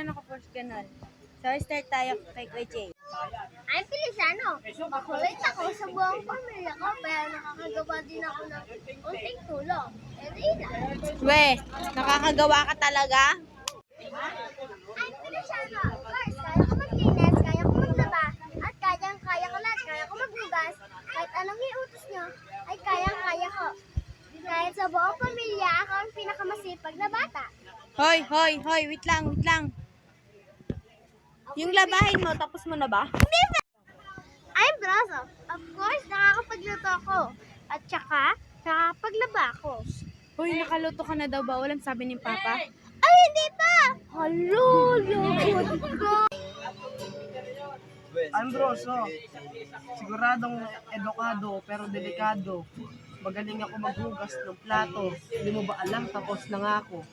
lang naka-force ganun. So, start tayo kay Kuya Jay. I'm Feliciano. Makulit ako sa buong pamilya ko, pero nakakagawa din ako ng unting tulong. We, nakakagawa ka talaga? I'm Feliciano. First, kaya ko maglinis, kaya ko maglaba, at kaya ko lahat, kaya ko magbugas. Kahit anong iutos nyo, ay kaya ko. Kahit sa buong pamilya, ako ang pinakamasipag na bata. Hoy, wait lang. Yung labahin mo, tapos mo na ba? I'm Broso. Of course, nakakapagluto ako. At saka, nakakapaglaba ako. Hoy, nakaluto ka na daw ba? Walang sabi ni Papa. Ay, hindi pa! Hello, lord ko! I'm Broso. Siguradong edukado pero delikado. Magaling ako maghugas ng plato. Hindi mo ba alam, tapos na nga ako.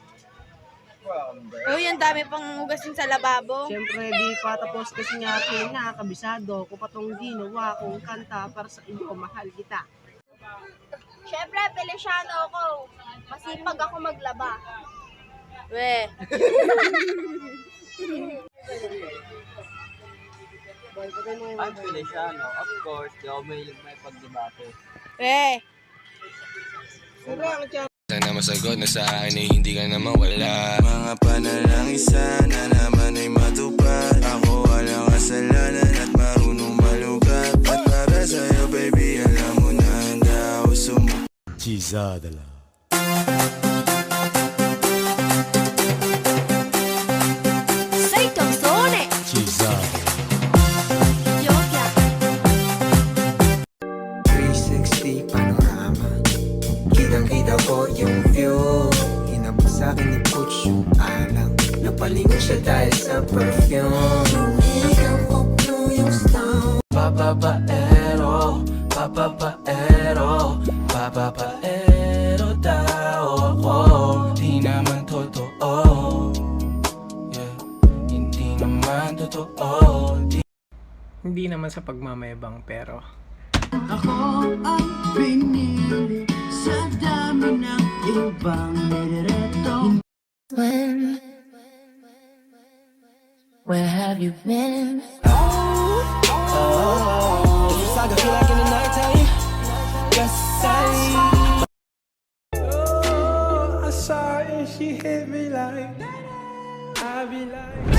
Hoy, ang dami pang hugasin sa lababo. Siyempre, di pa tapos kasi nga ako nakakabisado. Kung patong ginawa kong kanta para sa iyo, mahal kita. Siyempre, Feliciano ako. Masipag ako maglaba. We. I'm Feliciano. Of course, di ako may pagdebate. We. Sana masagot na sa akin ay hindi ka na mawala. Mga panalangin sana naman ay matupad. Ako walang kasalanan at marunong malugat. At para sa'yo baby, alam mo na handa ako sumuko. Chizadala. Sei canzone! Chizadala. 360 panorama. Kitang-kita ko yung view. Hinabot sa'kin ni Butch yung alang. Napalingon siya dahil sa perfume. Lumigaw ko blue yung stone. Papapaero, papapaero daw ako. Di naman totoo. Yeah, hindi naman totoo. Hindi naman sa pagmamayabang pero Ako ang pinili sa dami ng ibang nireto. Where have you been? Saga feel like in the nighttime. Yes, I saw her and she hit me like I be like